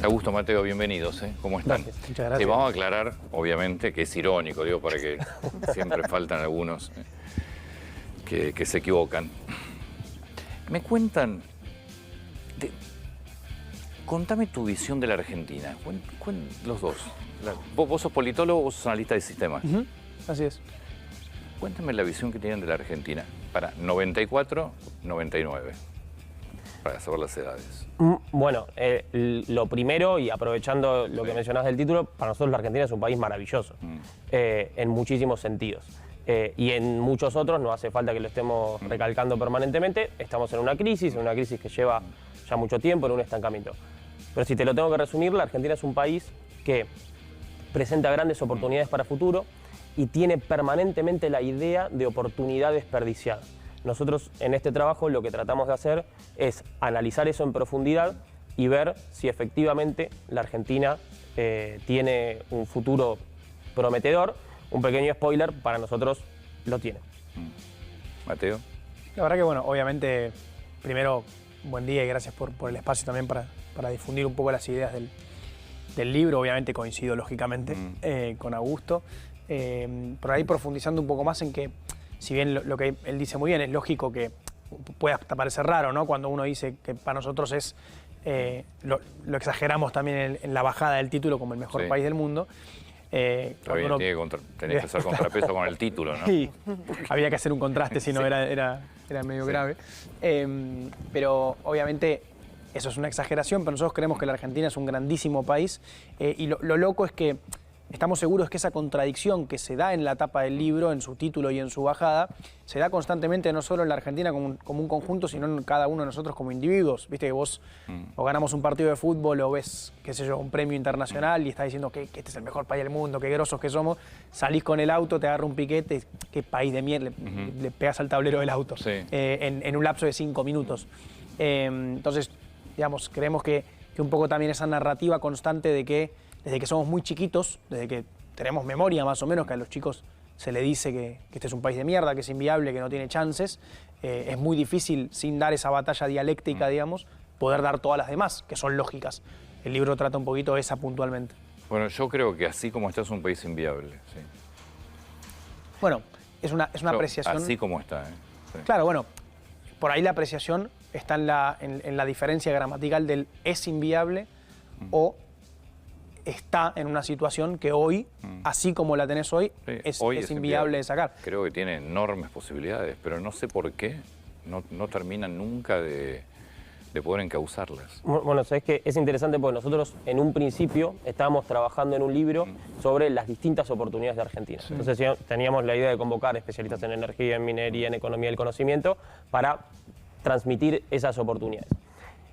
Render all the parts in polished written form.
Augusto, Mateo, bienvenidos. ¿Cómo están? Gracias. Muchas gracias. Vamos a aclarar, obviamente, que es irónico, digo, para que siempre faltan algunos que se equivocan. Me cuentan... Contame tu visión de la Argentina. Los dos. Vos sos politólogo, vos sos analista de sistemas. Así es. Cuéntame la visión que tienen de la Argentina para 94, 99, para saber las edades. Bueno, lo primero, y aprovechando lo que mencionás del título, para nosotros la Argentina es un país maravilloso, en muchísimos sentidos. Y en muchos otros, no hace falta que lo estemos recalcando permanentemente, estamos en una crisis que lleva ya mucho tiempo, en un estancamiento. Pero si te lo tengo que resumir, la Argentina es un país que presenta grandes oportunidades para futuro y tiene permanentemente la idea de oportunidad desperdiciada. Nosotros en este trabajo lo que tratamos de hacer es analizar eso en profundidad y ver si efectivamente la Argentina tiene un futuro prometedor. Un pequeño spoiler, para nosotros lo tiene. Mateo. La verdad que, bueno, obviamente, primero, buen día y gracias por el espacio también para difundir un poco las ideas del libro. Obviamente coincido lógicamente con Augusto. Por ahí profundizando un poco más en que, si bien lo que él dice muy bien, es lógico que puede hasta parecer raro, ¿no? Cuando uno dice que para nosotros es, lo exageramos también en la bajada del título como el mejor país del mundo. Uno... Tenés que hacer contrapeso con el título, ¿no? Sí, había que hacer un contraste, si no era medio grave. Pero obviamente eso es una exageración, pero nosotros creemos que la Argentina es un grandísimo país y lo loco es que estamos seguros que esa contradicción que se da en la tapa del libro, en su título y en su bajada, se da constantemente no solo en la Argentina como un conjunto, sino en cada uno de nosotros como individuos. Viste que vos o ganamos un partido de fútbol o ves, qué sé yo, un premio internacional y estás diciendo que este es el mejor país del mundo, qué grosos que somos, salís con el auto, te agarra un piquete, qué país de mierda, le pegas al tablero del auto en un lapso de 5 minutos. Entonces, digamos, creemos que un poco también esa narrativa constante de que desde que somos muy chiquitos, desde que tenemos memoria más o menos, que a los chicos se le dice que este es un país de mierda, que es inviable, que no tiene chances, es muy difícil, sin dar esa batalla dialéctica, digamos, poder dar todas las demás, que son lógicas. El libro trata un poquito esa puntualmente. Bueno, yo creo que así como está es un país inviable, sí. Bueno, es una apreciación... Así como está, Sí. Claro, bueno, por ahí la apreciación está en la diferencia gramatical del es inviable o está en una situación que hoy, así como la tenés hoy, es inviable de sacar. Creo que tiene enormes posibilidades, pero no sé por qué no terminan nunca de poder encauzarlas. Bueno, sabes que es interesante porque nosotros en un principio estábamos trabajando en un libro sobre las distintas oportunidades de Argentina. Entonces teníamos la idea de convocar especialistas en energía, en minería, en economía del conocimiento para transmitir esas oportunidades.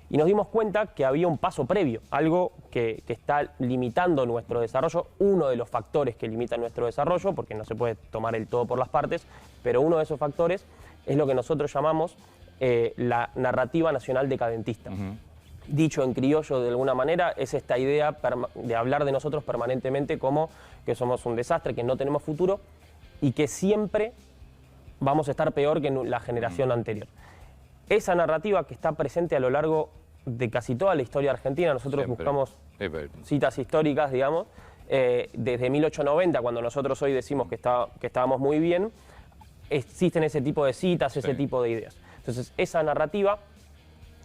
Y nos dimos cuenta que había un paso previo, algo que está limitando nuestro desarrollo, uno de los factores que limita nuestro desarrollo, porque no se puede tomar el todo por las partes, pero uno de esos factores es lo que nosotros llamamos la narrativa nacional decadentista. Dicho en criollo de alguna manera, es esta idea de hablar de nosotros permanentemente como que somos un desastre, que no tenemos futuro y que siempre vamos a estar peor que la generación anterior. Esa narrativa que está presente a lo largo de casi toda la historia argentina, nosotros buscamos citas históricas, digamos, desde 1890, cuando nosotros hoy decimos que estábamos muy bien, existen ese tipo de citas, ese tipo de ideas. Entonces, esa narrativa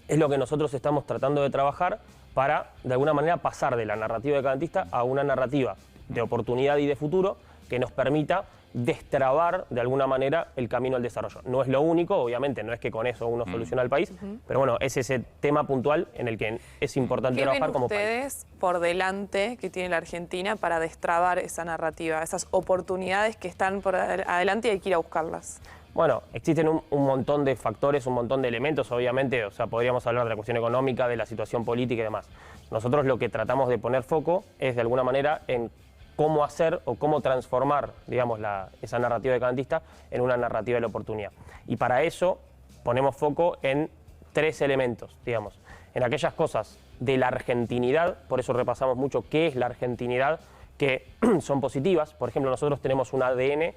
es lo que nosotros estamos tratando de trabajar para, de alguna manera, pasar de la narrativa decadentista a una narrativa de oportunidad y de futuro que nos permita destrabar de alguna manera el camino al desarrollo. No es lo único, obviamente, no es que con eso uno soluciona el país, pero bueno, es ese tema puntual en el que es importante trabajar como país. ¿Qué ven ustedes por delante que tiene la Argentina para destrabar esa narrativa, esas oportunidades que están por adelante y hay que ir a buscarlas? Bueno, existen un montón de factores, un montón de elementos, obviamente, o sea, podríamos hablar de la cuestión económica, de la situación política y demás. Nosotros lo que tratamos de poner foco es, de alguna manera, en cómo hacer o cómo transformar, digamos, esa narrativa decadentista en una narrativa de la oportunidad. Y para eso ponemos foco en 3 elementos, digamos, en aquellas cosas de la argentinidad, por eso repasamos mucho qué es la argentinidad, que son positivas. Por ejemplo, nosotros tenemos un ADN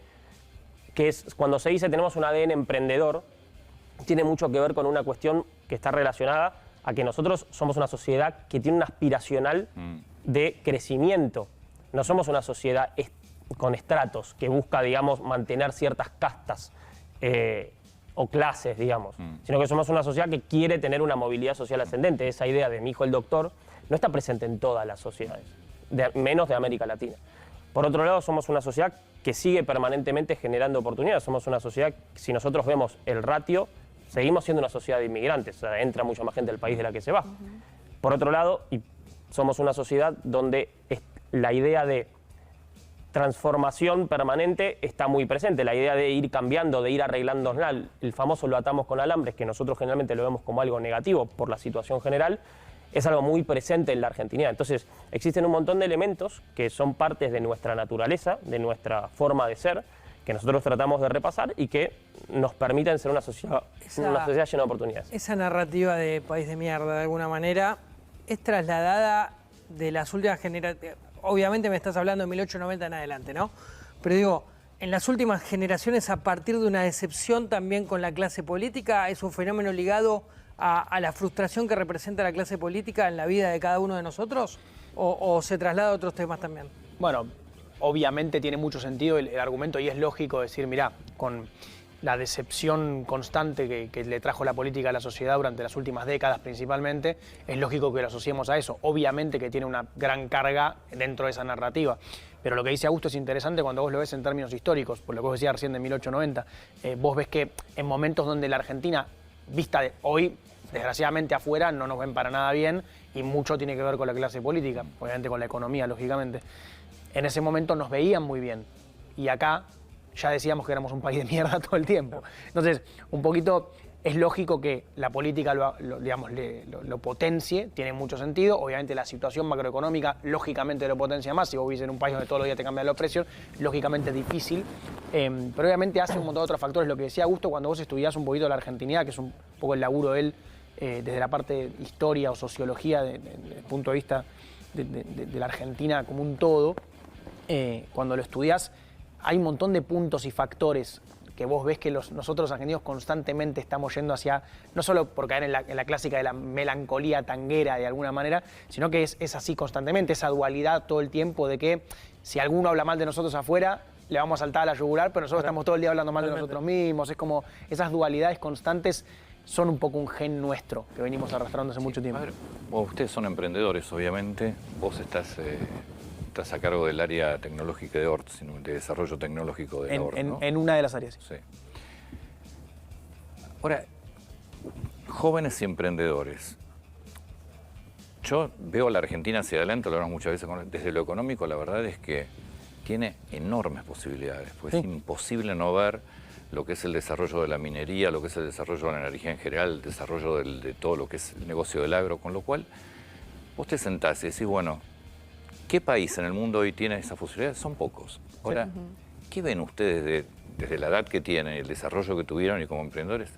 que es, cuando se dice tenemos un ADN emprendedor, tiene mucho que ver con una cuestión que está relacionada a que nosotros somos una sociedad que tiene un aspiracional de crecimiento. No somos una sociedad con estratos que busca, digamos, mantener ciertas castas o clases, digamos, sino que somos una sociedad que quiere tener una movilidad social ascendente. Esa idea de mi hijo el doctor no está presente en todas las sociedades, menos de América Latina. Por otro lado, somos una sociedad que sigue permanentemente generando oportunidades. Somos una sociedad, si nosotros vemos el ratio, seguimos siendo una sociedad de inmigrantes, o sea, entra mucha más gente al país de la que se va. Por otro lado, somos una sociedad donde la idea de transformación permanente está muy presente, la idea de ir cambiando, de ir arreglando, el famoso lo atamos con alambres, que nosotros generalmente lo vemos como algo negativo por la situación general, es algo muy presente en la Argentinidad. Entonces, existen un montón de elementos que son partes de nuestra naturaleza, de nuestra forma de ser, que nosotros tratamos de repasar y que nos permiten ser una sociedad llena de oportunidades. Esa narrativa de país de mierda, de alguna manera, es trasladada de las últimas generaciones. Obviamente me estás hablando de 1890 en adelante, ¿no? Pero digo, en las últimas generaciones, a partir de una decepción también con la clase política, es un fenómeno ligado a la frustración que representa la clase política en la vida de cada uno de nosotros, o se traslada a otros temas también. Bueno, obviamente tiene mucho sentido el argumento y es lógico decir, mirá, con la decepción constante que le trajo la política a la sociedad durante las últimas décadas principalmente, es lógico que lo asociemos a eso. Obviamente que tiene una gran carga dentro de esa narrativa. Pero lo que dice Augusto es interesante cuando vos lo ves en términos históricos, por lo que vos decías recién de 1890. Vos ves que en momentos donde la Argentina, vista de hoy, desgraciadamente afuera, no nos ven para nada bien y mucho tiene que ver con la clase política, obviamente con la economía, lógicamente. En ese momento nos veían muy bien y acá ya decíamos que éramos un país de mierda todo el tiempo. Entonces, un poquito es lógico que la política lo potencie, tiene mucho sentido. Obviamente la situación macroeconómica lógicamente lo potencia más. Si vos vivís en un país donde todos los días te cambian los precios, lógicamente es difícil. Pero obviamente hace un montón de otros factores. Lo que decía Augusto, cuando vos estudiás un poquito la Argentinidad, que es un poco el laburo de él desde la parte de historia o sociología, desde el punto de vista de la Argentina como un todo, cuando lo estudiás, hay un montón de puntos y factores que vos ves que nosotros los argentinos constantemente estamos yendo hacia, no solo por caer en la clásica de la melancolía tanguera de alguna manera, sino que es así constantemente, esa dualidad todo el tiempo de que si alguno habla mal de nosotros afuera, le vamos a saltar a la yugular, pero nosotros estamos todo el día hablando mal de nosotros mismos. Es como esas dualidades constantes son un poco un gen nuestro que venimos arrastrando hace mucho tiempo. A ver, ustedes son emprendedores, obviamente. Vos estás a cargo del área tecnológica de ORT, de desarrollo tecnológico de la ORT, ¿no? En una de las áreas. Sí. Ahora, jóvenes y emprendedores. Yo veo a la Argentina hacia adelante, lo hablamos muchas veces, desde lo económico, la verdad es que tiene enormes posibilidades. Pues es imposible no ver lo que es el desarrollo de la minería, lo que es el desarrollo de la energía en general, el desarrollo de todo lo que es el negocio del agro, con lo cual vos te sentás y decís, bueno, ¿qué país en el mundo hoy tiene esas posibilidades? Son pocos. Ahora, ¿qué ven ustedes desde la edad que tienen, el desarrollo que tuvieron y como emprendedores?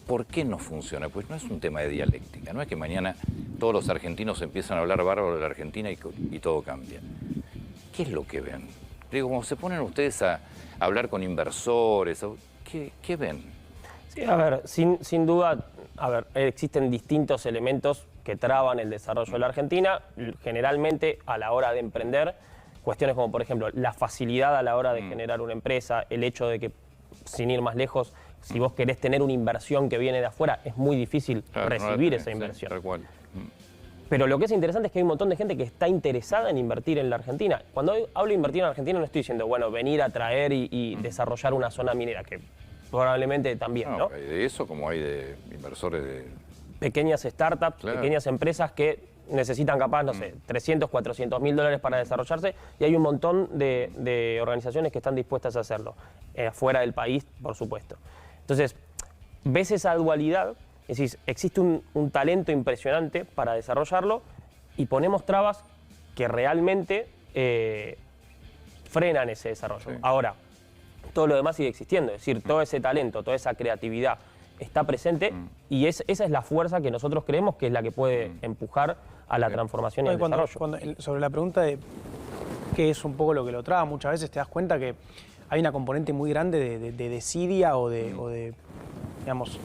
¿Por qué no funciona? Pues no es un tema de dialéctica, no es que mañana todos los argentinos empiezan a hablar bárbaro de la Argentina y todo cambia. ¿Qué es lo que ven? Digo, como se ponen ustedes a hablar con inversores, ¿qué ven? Sí, a ver, sin duda, existen distintos elementos que traban el desarrollo de la Argentina, generalmente a la hora de emprender, cuestiones como, por ejemplo, la facilidad a la hora de generar una empresa, el hecho de que, sin ir más lejos, si vos querés tener una inversión que viene de afuera, es muy difícil recibir esa inversión. Tal cual. Pero lo que es interesante es que hay un montón de gente que está interesada en invertir en la Argentina. Cuando hablo de invertir en la Argentina no estoy diciendo, bueno, venir a traer y desarrollar una zona minera, que probablemente también, ¿no? Hay de eso como hay de inversores de... Pequeñas startups, pequeñas empresas que necesitan capaz, no sé, 300, 400 mil dólares para desarrollarse y hay un montón de organizaciones que están dispuestas a hacerlo, fuera del país, por supuesto. Entonces, ves esa dualidad, decís, existe un talento impresionante para desarrollarlo y ponemos trabas que realmente frenan ese desarrollo. Sí. Ahora, todo lo demás sigue existiendo, es decir, todo ese talento, toda esa creatividad está presente y esa es la fuerza que nosotros creemos que es la que puede empujar a la transformación y al desarrollo. Sobre la pregunta de qué es un poco lo que lo traba, muchas veces te das cuenta que hay una componente muy grande de desidia o de digamos,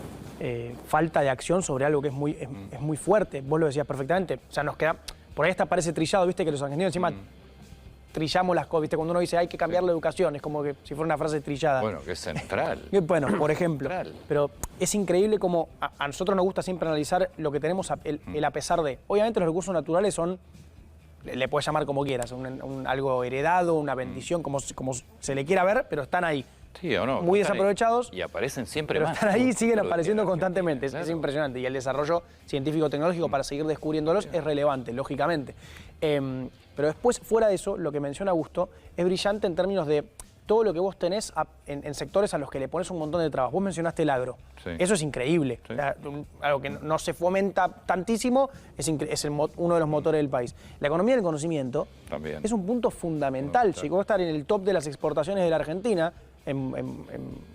falta de acción sobre algo que es muy fuerte. Vos lo decías perfectamente. O sea, nos queda... Por ahí hasta parece trillado, viste, que los argentinos encima trillamos las cosas, viste, cuando uno dice hay que cambiar la educación, es como que si fuera una frase trillada. Bueno, que es central. Bueno, por ejemplo. Pero es increíble como a nosotros nos gusta siempre analizar lo que tenemos, el a pesar de. Obviamente los recursos naturales son, le puedes llamar como quieras, algo heredado, una bendición, como se le quiera ver, pero están ahí. Sí, o no, Muy desaprovechados. Y aparecen siempre pero más. Están ahí y siguen apareciendo Claro. constantemente. Es impresionante. Y el desarrollo científico-tecnológico para seguir descubriéndolos es relevante, lógicamente. Pero después, fuera de eso, lo que menciona Augusto es brillante en términos de todo lo que vos tenés en sectores a los que le pones un montón de trabajo. Vos mencionaste el agro. Sí. Eso es increíble. Sí. O sea, algo que no se fomenta tantísimo, es uno de los motores del país. La economía del conocimiento También. es un punto fundamental. Llegó a estar en el top de las exportaciones de la Argentina en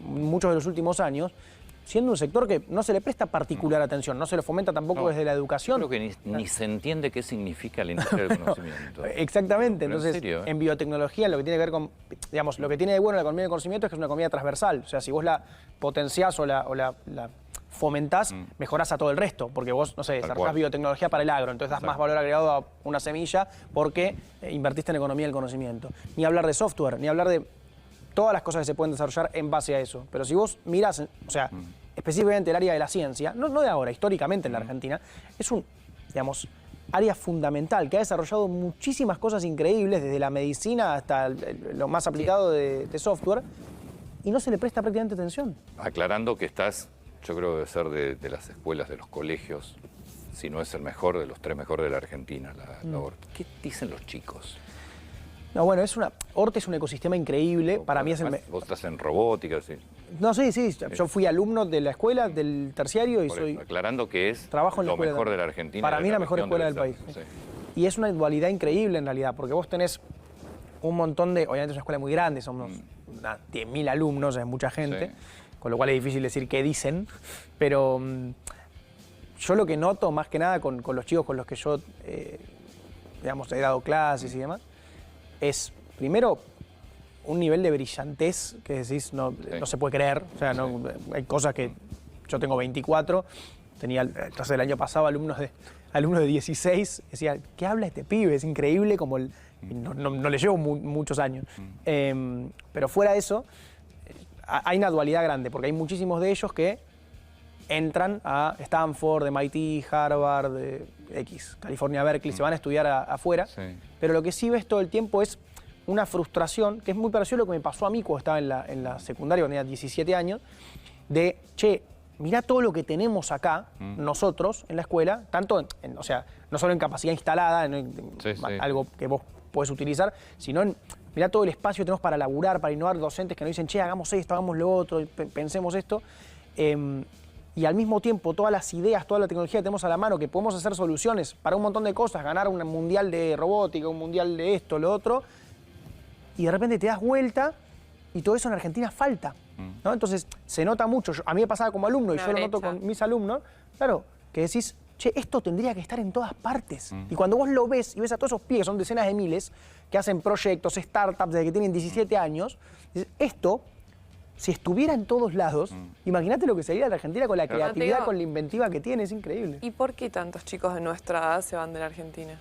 muchos de los últimos años, siendo un sector que no se le presta particular atención, no se lo fomenta tampoco desde la educación. Creo que ni se entiende qué significa la industria del conocimiento. Exactamente. Pero Entonces, en serio, en biotecnología lo que tiene que ver con, digamos, lo que tiene de bueno la economía del conocimiento es que es una economía transversal. O sea, si vos la potenciás o la fomentás, mejorás a todo el resto, porque vos, no sé, desarrollás cual. biotecnología para el agro, entonces das más valor agregado a una semilla porque invertiste en economía del conocimiento. Ni hablar de software, ni hablar de todas las cosas que se pueden desarrollar en base a eso. Pero si vos mirás, o sea, específicamente el área de la ciencia, no de ahora, históricamente en la Argentina, es un, digamos, área fundamental que ha desarrollado muchísimas cosas increíbles, desde la medicina hasta lo más aplicado de software, y no se le presta prácticamente atención. Aclarando que yo creo que debe ser de las escuelas, de los colegios, si no es el mejor, de los 3 mejores de la Argentina, la ORT. ¿Qué dicen los chicos? No, bueno, ORT es un ecosistema increíble, para mí es el... Vos estás en robótica, sí. No, sí, yo fui alumno de la escuela, del terciario, y soy... Aclarando que es Trabajo en la lo escuela mejor de- de la Argentina. Para de mí la mejor región escuela debe del ser, país. sí. Y es una dualidad increíble en realidad, porque vos tenés un montón de... Obviamente es una escuela muy grande, somos 10.000 alumnos, es mucha gente, Sí. con lo cual es difícil decir qué dicen, pero yo lo que noto más que nada con los chicos con los que yo, digamos, he dado clases y demás, es, primero, un nivel de brillantez que decís, no se puede creer, o sea, hay cosas que... Yo tengo 24, tenía, entonces el año pasado alumnos de 16, decía, ¿qué habla este pibe? Es increíble como no le llevo muchos años. Pero fuera de eso, hay una dualidad grande, porque hay muchísimos de ellos que entran a Stanford, MIT, Harvard, California, Berkeley, se van a estudiar afuera, Sí. pero lo que sí ves todo el tiempo es una frustración, que es muy parecido a lo que me pasó a mí cuando estaba en la secundaria, cuando tenía 17 años, de, che, mirá todo lo que tenemos acá, nosotros, en la escuela, tanto, o sea, no solo en capacidad instalada, Sí, sí. algo que vos podés utilizar, sino en, mirá todo el espacio que tenemos para laburar, para innovar, docentes que nos dicen, che, hagamos esto, hagamos lo otro, pensemos esto. Y al mismo tiempo, todas las ideas, toda la tecnología que tenemos a la mano, que podemos hacer soluciones para un montón de cosas, ganar un mundial de robótica, un mundial de esto, lo otro, y de repente te das vuelta y todo eso en Argentina falta, ¿no? Entonces se nota mucho, a mí me pasaba como alumno y Una yo lo noto brecha. con mis alumnos, claro, que decís, che, esto tendría que estar en todas partes. Y cuando vos lo ves y ves a todos esos pibes, que son decenas de miles, que hacen proyectos, startups desde que tienen 17 años, dices, esto, si estuviera en todos lados, imagínate lo que sería la Argentina con la Claro. creatividad, Digo- con la inventiva que tiene, es increíble. ¿Y por qué tantos chicos de nuestra edad se van de la Argentina?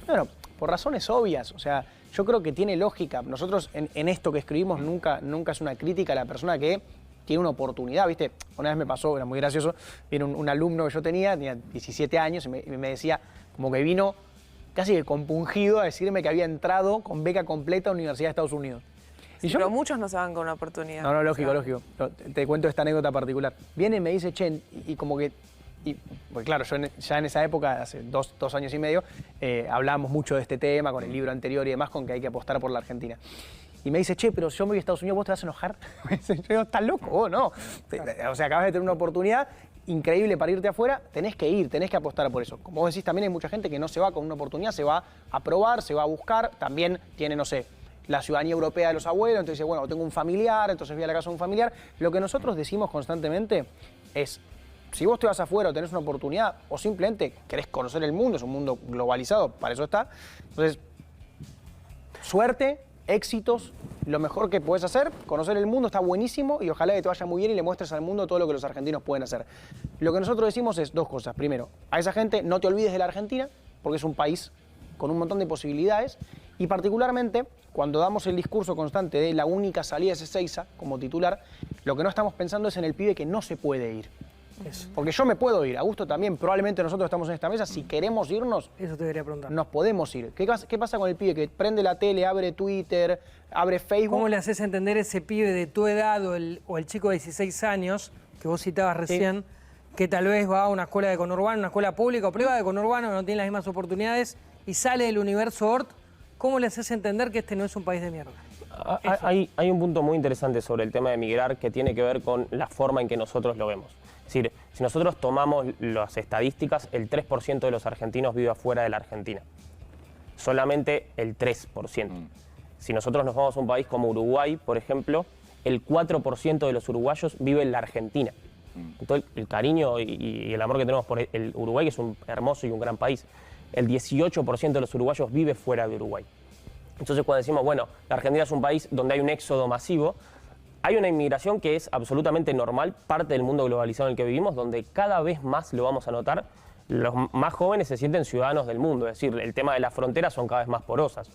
Bueno, por razones obvias, o sea, yo creo que tiene lógica. Nosotros en esto que escribimos nunca es una crítica a la persona que tiene una oportunidad, ¿viste? Una vez me pasó, era muy gracioso, vino un alumno que yo tenía 17 años, y me decía, como que vino casi que compungido a decirme que había entrado con beca completa a la Universidad de Estados Unidos. Y Pero muchos no se van con una oportunidad. no, lógico, O sea, lógico. Te cuento esta anécdota particular. Viene y me dice, che, y como que... Pues claro, yo ya en esa época, hace dos años y medio, hablábamos mucho de este tema, con el libro anterior y demás, con que hay que apostar por la Argentina. Y me dice, che, pero yo me voy a Estados Unidos, ¿vos te vas a enojar? Me dice, yo, ¿estás loco? Vos no. O sea, acabas de tener una oportunidad increíble para irte afuera, tenés que ir, tenés que apostar por eso. Como vos decís, también hay mucha gente que no se va con una oportunidad, se va a probar, se va a buscar, también tiene, no sé, la ciudadanía europea de los abuelos, entonces dice, bueno, tengo un familiar, entonces voy a la casa de un familiar. Lo que nosotros decimos constantemente es, si vos te vas afuera o tenés una oportunidad, o simplemente querés conocer el mundo, es un mundo globalizado, para eso está, entonces, suerte, éxitos, lo mejor que puedes hacer, conocer el mundo está buenísimo y ojalá que te vaya muy bien y le muestres al mundo todo lo que los argentinos pueden hacer. Lo que nosotros decimos es dos cosas. Primero, a esa gente no te olvides de la Argentina, porque es un país con un montón de posibilidades y particularmente cuando damos el discurso constante de la única salida es Ezeiza como titular, lo que no estamos pensando es en el pibe que no se puede ir. Porque yo me puedo ir, Augusto también, probablemente nosotros estamos en esta mesa, si queremos irnos, Eso te quería preguntar. nos podemos ir. ¿Qué pasa con el pibe que prende la tele, abre Twitter, abre Facebook? ¿Cómo le haces entender a ese pibe de tu edad o el chico de 16 años que vos citabas recién, que tal vez va a una escuela de conurbano, una escuela pública o privada de conurbano, no tiene las mismas oportunidades y sale del universo Ort? ¿Cómo le haces entender que este no es un país de mierda? Hay un punto muy interesante sobre el tema de migrar que tiene que ver con la forma en que nosotros lo vemos. Es decir, si nosotros tomamos las estadísticas, el 3% de los argentinos vive afuera de la Argentina. Solamente el 3%. Si nosotros nos vamos a un país como Uruguay, por ejemplo, el 4% de los uruguayos vive en la Argentina. Entonces, el cariño y el amor que tenemos por el Uruguay, que es un hermoso y un gran país, el 18% de los uruguayos vive fuera de Uruguay. Entonces, cuando decimos, bueno, la Argentina es un país donde hay un éxodo masivo, hay una inmigración que es absolutamente normal, parte del mundo globalizado en el que vivimos, donde cada vez más lo vamos a notar, los más jóvenes se sienten ciudadanos del mundo, es decir, el tema de las fronteras son cada vez más porosas.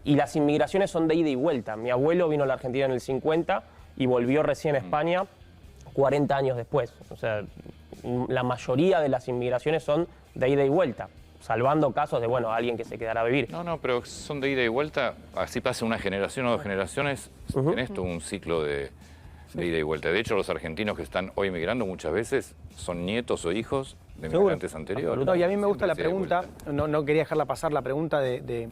Y las inmigraciones son de ida y vuelta. Mi abuelo vino a la Argentina en el 50 y volvió recién a España 40 años después. O sea, la mayoría de las inmigraciones son de ida y vuelta, salvando casos de, bueno, alguien que se quedará a vivir. No, pero son de ida y vuelta, así pasa una generación o dos generaciones, tenés todo un ciclo de ida y vuelta. De hecho, los argentinos que están hoy migrando muchas veces son nietos o hijos de migrantes anteriores. No, y a mí me gusta la Siempre es de pregunta, no quería dejarla pasar, la pregunta de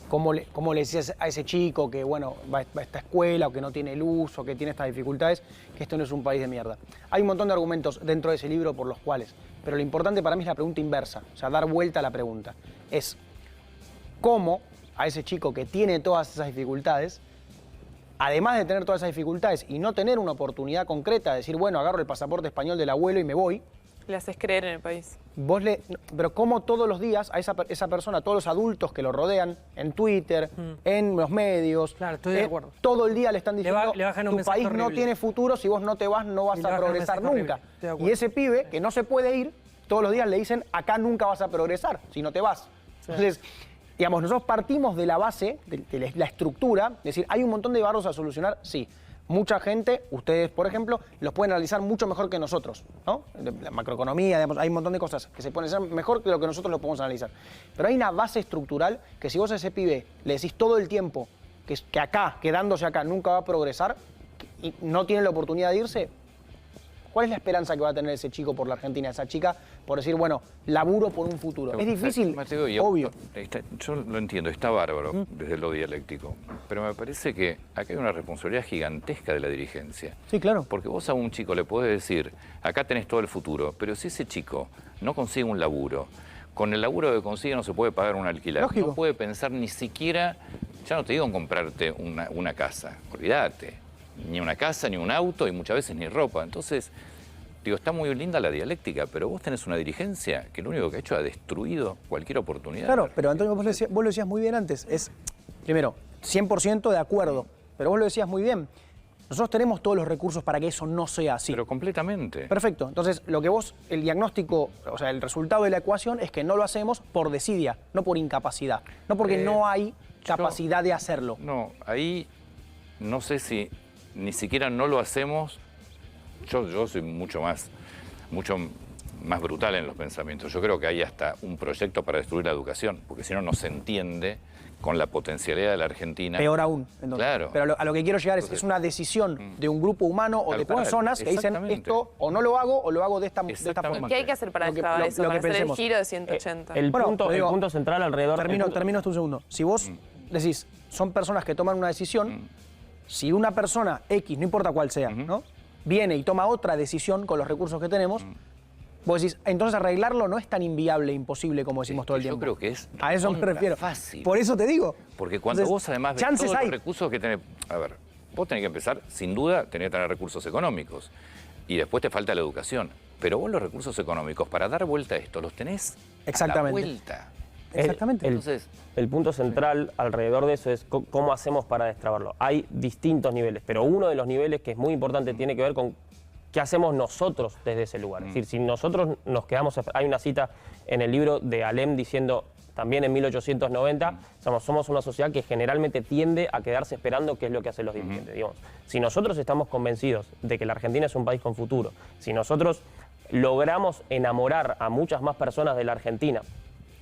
cómo le decías a ese chico que, bueno, va a esta escuela o que no tiene luz o que tiene estas dificultades, que esto no es un país de mierda. Hay un montón de argumentos dentro de ese libro por los cuales, pero lo importante para mí es la pregunta inversa, o sea, dar vuelta a la pregunta. Es cómo a ese chico que tiene todas esas dificultades, además de tener todas esas dificultades y no tener una oportunidad concreta de decir, bueno, agarro el pasaporte español del abuelo y me voy, Le haces creer en el país. pero cómo todos los días a esa persona, a todos los adultos que lo rodean, en Twitter, en los medios, Claro, estoy de acuerdo. todo el día le están diciendo, le bajan un tu mensaje país no horrible. tiene futuro, si vos no te vas, no vas Y le a bajan un progresar mensaje nunca. horrible. Estoy de acuerdo. Y ese pibe que no se puede ir, todos los días le dicen, acá nunca vas a progresar, si no te vas. Entonces, digamos, nosotros partimos de la base, de la estructura, es decir, hay un montón de barros a solucionar, sí. Mucha gente, ustedes por ejemplo, los pueden analizar mucho mejor que nosotros, ¿no? La macroeconomía, digamos, hay un montón de cosas que se pueden hacer mejor que lo que nosotros lo podemos analizar. Pero hay una base estructural que si vos a ese pibe le decís todo el tiempo que acá, quedándose acá, nunca va a progresar y no tiene la oportunidad de irse, ¿cuál es la esperanza que va a tener ese chico por la Argentina, esa chica, por decir, bueno, laburo por un futuro? Es difícil, Mateo, obvio. Yo lo entiendo, está bárbaro desde lo dialéctico, pero me parece que acá hay una responsabilidad gigantesca de la dirigencia. Sí, claro. Porque vos a un chico le podés decir, acá tenés todo el futuro, pero si ese chico no consigue un laburo, con el laburo que consigue no se puede pagar un alquiler, Lógico. no puede pensar ni siquiera, ya no te digo en comprarte una casa, olvídate, ni una casa, ni un auto y muchas veces ni ropa. Entonces, digo, está muy linda la dialéctica, pero vos tenés una dirigencia que lo único que ha hecho ha destruido cualquier oportunidad. Claro, pero Antonio, vos lo decías muy bien antes. Es, primero, 100% de acuerdo, pero vos lo decías muy bien. Nosotros tenemos todos los recursos para que eso no sea así. Pero completamente. Perfecto. Entonces, lo que el diagnóstico, o sea, el resultado de la ecuación es que no lo hacemos por desidia, no por incapacidad. No porque no hay capacidad de hacerlo. No, ahí no sé si ni siquiera no lo hacemos. Yo soy mucho más brutal en los pensamientos. Yo creo que hay hasta un proyecto para destruir la educación, porque si no, no se entiende con la potencialidad de la Argentina. Peor aún. Entonces. Claro. Pero a lo que quiero llegar es una decisión de un grupo humano o Tal de cual, personas que dicen exactamente. esto o no lo hago o lo hago de esta forma. ¿Qué hay que hacer para Lo que- destrabar lo- eso, lo para que hacer el pensemos. giro de 180? El Bueno, punto digo, el punto central alrededor... Termino esto un segundo. Si vos decís, son personas que toman una decisión, si una persona X, no importa cuál sea, ¿no? Viene y toma otra decisión con los recursos que tenemos, vos decís, entonces arreglarlo no es tan inviable, imposible como decimos todo el tiempo. Yo creo que es A eso me recontra refiero. fácil. Por eso te digo. Porque cuando Entonces, vos además ves chances todos hay. los recursos que tenés... A ver, vos tenés que empezar, sin duda, tenés que tener recursos económicos. Y después te falta la educación. Pero vos los recursos económicos, para dar vuelta a esto, los tenés a la Exactamente. vuelta. Exactamente. Entonces, El punto central alrededor de eso es cómo hacemos para destrabarlo. Hay distintos niveles, pero uno de los niveles que es muy importante tiene que ver con qué hacemos nosotros desde ese lugar. Es decir, si nosotros nos quedamos... Hay una cita en el libro de Alem diciendo, también en 1890, somos una sociedad que generalmente tiende a quedarse esperando qué es lo que hacen los dirigentes. Digamos, si nosotros estamos convencidos de que la Argentina es un país con futuro, si nosotros logramos enamorar a muchas más personas de la Argentina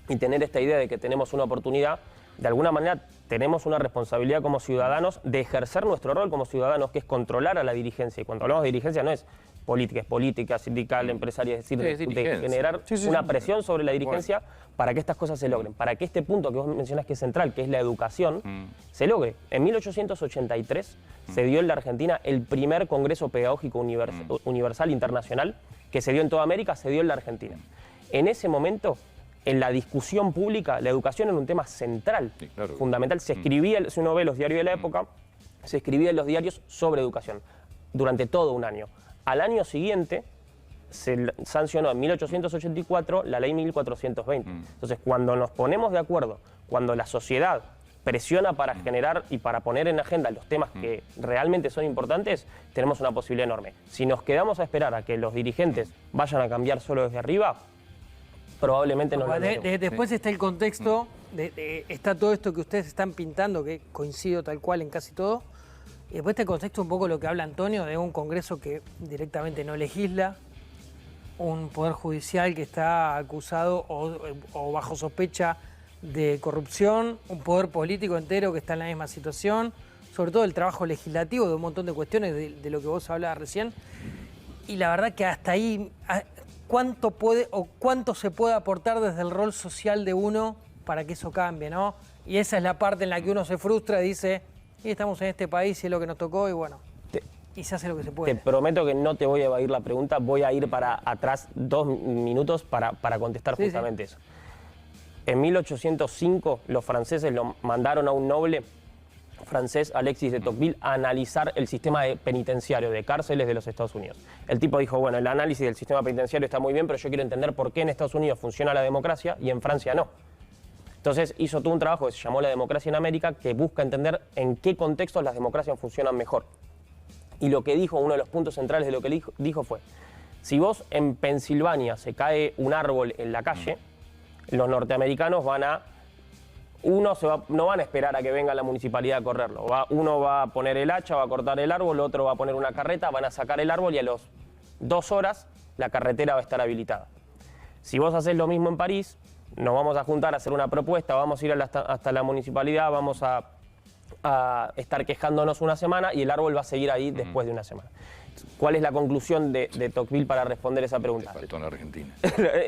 y tener esta idea de que tenemos una oportunidad, de alguna manera tenemos una responsabilidad como ciudadanos de ejercer nuestro rol como ciudadanos, que es controlar a la dirigencia. Y cuando hablamos de dirigencia no es política, sindical, empresaria, es decir, de generar una presión sobre la dirigencia para que estas cosas se logren, para que este punto que vos mencionás que es central, que es la educación, se logre. En 1883 se dio en la Argentina el primer Congreso Pedagógico Universal Internacional que se dio en toda América, se dio en la Argentina. En ese momento, en la discusión pública, la educación era un tema central, fundamental. Se escribía, si uno ve los diarios de la época, se escribía en los diarios sobre educación durante todo un año. Al año siguiente se sancionó en 1884 la ley 1420. Entonces, cuando nos ponemos de acuerdo, cuando la sociedad presiona para generar y para poner en agenda los temas que realmente son importantes, tenemos una posibilidad enorme. Si nos quedamos a esperar a que los dirigentes vayan a cambiar solo desde arriba, probablemente no lo logremos. Después está el contexto, está todo esto que ustedes están pintando, que coincido tal cual en casi todo, y después está el contexto un poco lo que habla Antonio, de un Congreso que directamente no legisla, un Poder Judicial que está acusado o bajo sospecha de corrupción, un poder político entero que está en la misma situación, sobre todo el trabajo legislativo de un montón de cuestiones de lo que vos hablabas recién, y la verdad que hasta ahí... ¿Cuánto se puede aportar desde el rol social de uno para que eso cambie, ¿no? Y esa es la parte en la que uno se frustra y dice, y estamos en este país y es lo que nos tocó y bueno, y se hace lo que se puede. Te prometo que no te voy a evadir la pregunta, voy a ir para atrás 2 minutos para contestar justamente eso. En 1805 los franceses lo mandaron a un noble francés, Alexis de Tocqueville, a analizar el sistema penitenciario de cárceles de los Estados Unidos. El tipo dijo, bueno, el análisis del sistema penitenciario está muy bien, pero yo quiero entender por qué en Estados Unidos funciona la democracia y en Francia no. Entonces hizo todo un trabajo que se llamó La democracia en América, que busca entender en qué contextos las democracias funcionan mejor. Y lo que dijo, uno de los puntos centrales de lo que dijo fue, si vos en Pensilvania se cae un árbol en la calle, los norteamericanos van a... no van a esperar a que venga la municipalidad a correrlo. Uno va a poner el hacha, va a cortar el árbol, otro va a poner una carreta, van a sacar el árbol y a las 2 horas la carretera va a estar habilitada. Si vos haces lo mismo en París, nos vamos a juntar a hacer una propuesta, vamos a ir hasta la municipalidad, vamos a estar quejándonos una semana y el árbol va a seguir ahí después de una semana. ¿Cuál es la conclusión de Tocqueville para responder esa pregunta? Te faltó en Argentina.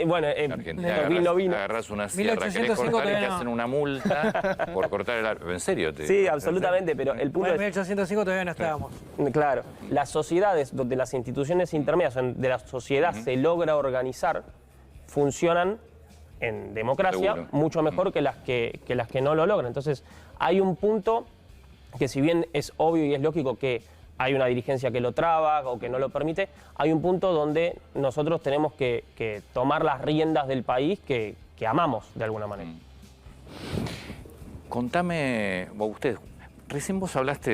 Bueno, Tocqueville no vino. Agarrás una sierra, querés cortar y te hacen una multa por cortar el árbol. ¿En serio? Sí, absolutamente, pero el punto en es... 1805 todavía no estábamos. Claro, las sociedades donde las instituciones intermedias de la sociedad se logra organizar, funcionan en democracia mucho mejor que las que no lo logran. Entonces, hay un punto que si bien es obvio y es lógico que hay una dirigencia que lo traba o que no lo permite, hay un punto donde nosotros tenemos que tomar las riendas del país que amamos de alguna manera. Contame, usted, recién vos hablaste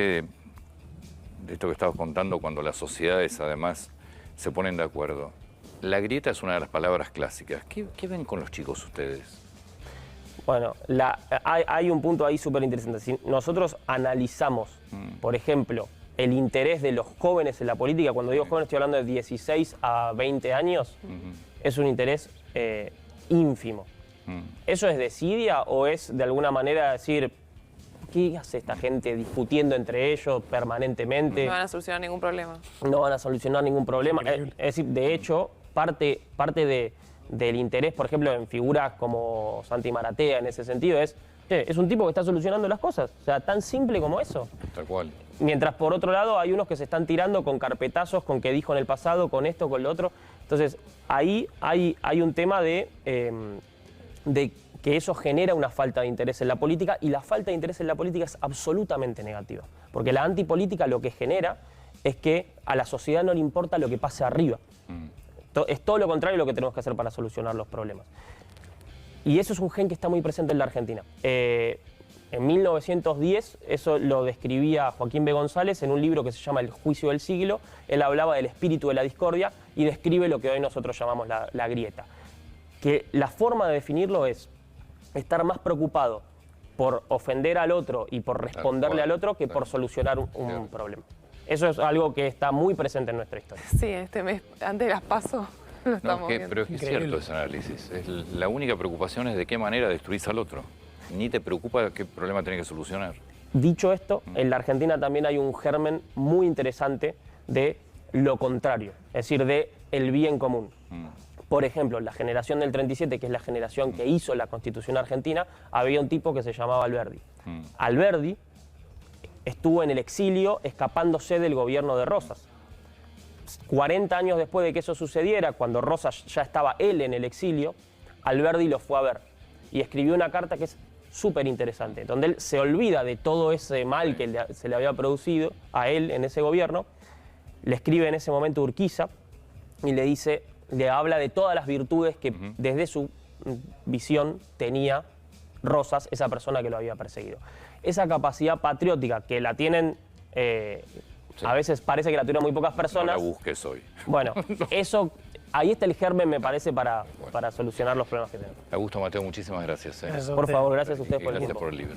de esto que estabas contando cuando las sociedades además se ponen de acuerdo. La grieta es una de las palabras clásicas. ¿Qué ven con los chicos ustedes? Bueno, hay un punto ahí súper interesante. Si nosotros analizamos, por ejemplo, el interés de los jóvenes en la política, cuando digo jóvenes estoy hablando de 16 a 20 años, es un interés ínfimo. ¿Eso es desidia o es de alguna manera decir, qué hace esta gente discutiendo entre ellos permanentemente? No van a solucionar ningún problema. No van a solucionar ningún problema. Es decir, de hecho, parte del interés, por ejemplo, en figuras como Santi Maratea en ese sentido, es un tipo que está solucionando las cosas. O sea, tan simple como eso. Tal cual. Mientras por otro lado hay unos que se están tirando con carpetazos, con qué dijo en el pasado, con esto, con lo otro. Entonces, ahí hay un tema de que eso genera una falta de interés en la política, y la falta de interés en la política es absolutamente negativa. Porque la antipolítica lo que genera es que a la sociedad no le importa lo que pase arriba. Es todo lo contrario de lo que tenemos que hacer para solucionar los problemas. Y eso es un gen que está muy presente en la Argentina. En 1910, eso lo describía Joaquín B. González en un libro que se llama El juicio del siglo. Él hablaba del espíritu de la discordia y describe lo que hoy nosotros llamamos la grieta. Que la forma de definirlo es estar más preocupado por ofender al otro y por responderle al otro que por solucionar un problema. Eso es algo que está muy presente en nuestra historia. Sí, este mes, antes de las PASO, lo estamos viendo. Pero es que es cierto ese análisis. La única preocupación es de qué manera destruís al otro. Ni te preocupa qué problema tenés que solucionar. Dicho esto, en la Argentina también hay un germen muy interesante de lo contrario, es decir, de el bien común. Por ejemplo, la generación del 37, que es la generación que hizo la Constitución argentina, había un tipo que se llamaba Alberdi. Alberdi estuvo en el exilio escapándose del gobierno de Rosas. 40 años después de que eso sucediera, cuando Rosas ya estaba él en el exilio, Alberdi lo fue a ver y escribió una carta que es súper interesante, donde él se olvida de todo ese mal que se le había producido a él en ese gobierno, le escribe en ese momento Urquiza y le dice, le habla de todas las virtudes que desde su visión tenía Rosas, esa persona que lo había perseguido. Esa capacidad patriótica que la tienen, a veces parece que la tuvieron muy pocas personas. No la busques hoy. Bueno, eso, ahí está el germen, me parece, para solucionar los problemas que tenemos. Augusto, Mateo, muchísimas gracias. Gracias a Por usted. favor, gracias a ustedes Y por el gracias tiempo. por el libro.